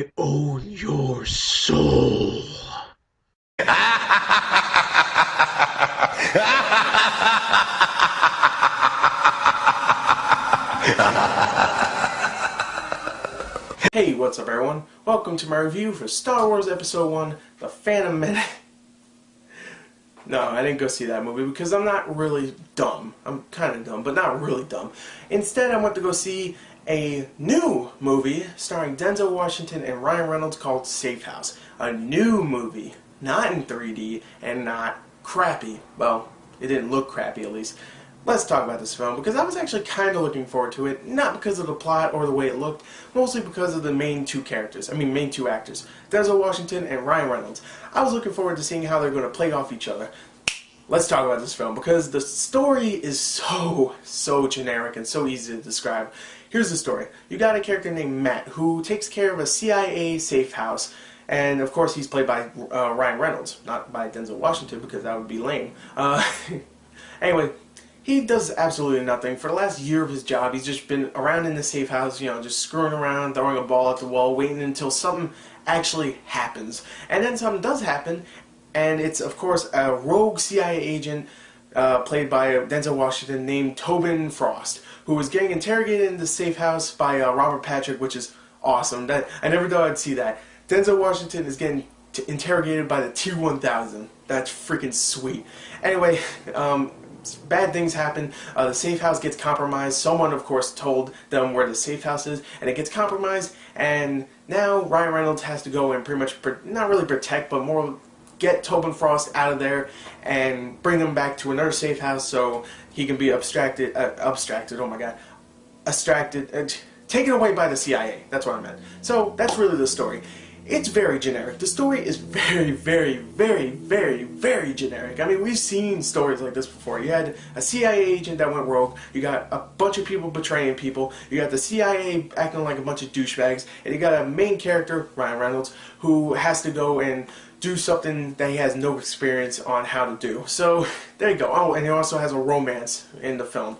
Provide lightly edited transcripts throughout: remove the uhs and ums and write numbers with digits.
I own your soul. Hey, what's up everyone? Welcome to my review for Star Wars Episode 1, The Phantom Menace. No, I didn't go see that movie because I'm not really dumb. I'm kind of dumb, but not really dumb. Instead, I went to go see a new movie starring Denzel Washington and Ryan Reynolds called Safe House. A new movie, not in 3D and not crappy. Well, it didn't look crappy at least. Let's talk about this film because I was actually kind of looking forward to it, not because of the plot or the way it looked, mostly because of the main two actors, Denzel Washington and Ryan Reynolds. I was looking forward to seeing how they're going to play off each other. Let's talk about this film because the story is so generic and so easy to describe. Here's the story. You got a character named Matt who takes care of a CIA safe house, and of course he's played by Ryan Reynolds, not by Denzel Washington because that would be lame. Anyway, he does absolutely nothing. For the last year of his job, he's just been around in the safe house, just screwing around, throwing a ball at the wall, waiting until something actually happens. And then something does happen, and it's, of course, a rogue CIA agent played by Denzel Washington named Tobin Frost, who is getting interrogated in the safe house by Robert Patrick, which is awesome. I never thought I'd see that. Denzel Washington is getting interrogated by the T-1000. That's freaking sweet. Anyway, bad things happen. The safe house gets compromised. Someone, of course, told them where the safe house is, and it gets compromised. And now Ryan Reynolds has to go and pretty much, not really protect, but more get Tobin Frost out of there and bring him back to another safe house so he can be taken away by the CIA. That's what I meant. So that's really the story. It's very generic. The story is very generic. I mean, we've seen stories like this before. You had a CIA agent that went rogue. You got a bunch of people betraying people. You got the CIA acting like a bunch of douchebags. And you got a main character, Ryan Reynolds, who has to go and do something that he has no experience on how to do. So, there you go. Oh, and he also has a romance in the film.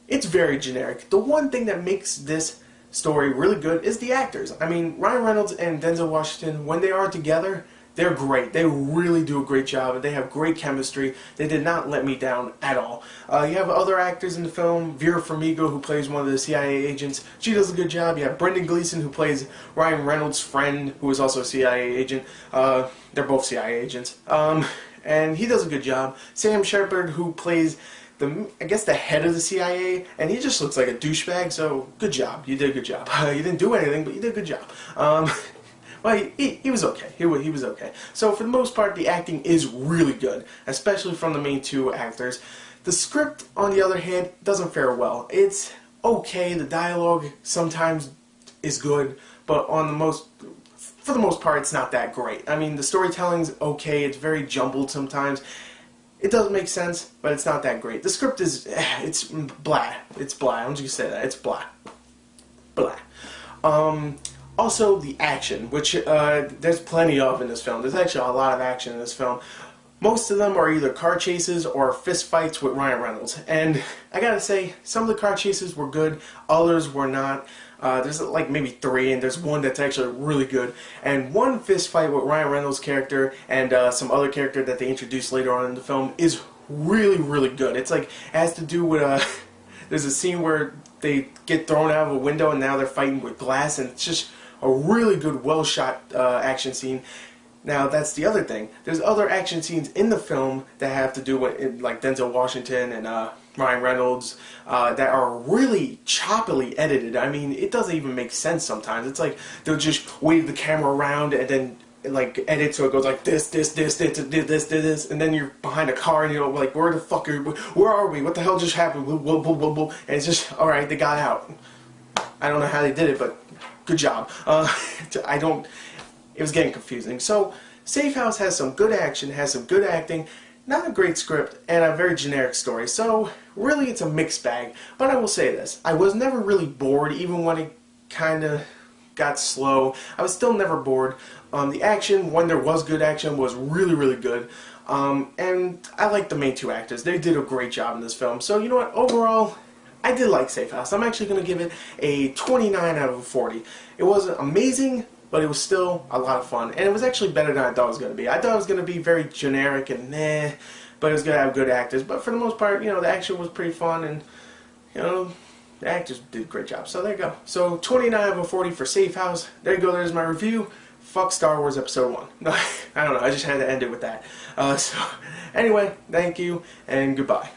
It's very generic. The one thing that makes this story really good is the actors. I mean, Ryan Reynolds and Denzel Washington, when they are together, they're great. They really do a great job. They have great chemistry. They did not let me down at all. You have other actors in the film. Vera Farmiga, who plays one of the CIA agents. She does a good job. You have Brendan Gleeson, who plays Ryan Reynolds' friend, who is also a CIA agent. They're both CIA agents. And he does a good job. Sam Shepard, who plays I guess the head of the CIA, and he just looks like a douchebag, so good job. You did a good job. You didn't do anything, but you did a good job. Well, he was okay. He was okay. So for the most part, the acting is really good, especially from the main two actors. The script, on the other hand, doesn't fare well. It's okay. The dialogue sometimes is good, but for the most part, it's not that great. I mean, the storytelling's okay. It's very jumbled sometimes. It doesn't make sense, but it's not that great. The script is, it's blah. It's blah. Don't you say that. It's blah. Blah. Also, the action, which there's plenty of in this film. There's actually a lot of action in this film. Most of them are either car chases or fist fights with Ryan Reynolds. And I gotta say, some of the car chases were good, others were not. There's like maybe 3, and there's one that's actually really good. And one fist fight with Ryan Reynolds' character and some other character that they introduced later on in the film is really good. It's like, it has to do with, there's a scene where they get thrown out of a window and now they're fighting with glass, and it's just a really good, well-shot action scene. Now, that's the other thing. There's other action scenes in the film that have to do with, like, Denzel Washington and Ryan Reynolds that are really choppily edited. I mean, it doesn't even make sense sometimes. It's like they'll just wave the camera around and then, like, edit so it goes like this, and then you're behind a car and you're like, where are we? What the hell just happened? And it's just, alright, they got out. I don't know how they did it, but good job. It was getting confusing. So, Safe House has some good action, has some good acting, not a great script, and a very generic story. So, really it's a mixed bag. But I will say this, I was never really bored, even when it kind of got slow. I was still never bored. The action, when there was good action, was really good. And I like the main two actors. They did a great job in this film. So, you know what, overall, I did like Safe House. I'm actually going to give it a 29 out of 40. It wasn't amazing, but it was still a lot of fun, and it was actually better than I thought it was going to be. I thought it was going to be very generic and but it was going to have good actors. But for the most part, you know, the action was pretty fun, and you know, the actors did a great job. So there you go. So 29 out of 40 for Safe House. There you go. There's my review. Fuck Star Wars Episode 1. No, I don't know. I just had to end it with that. So anyway, thank you and goodbye.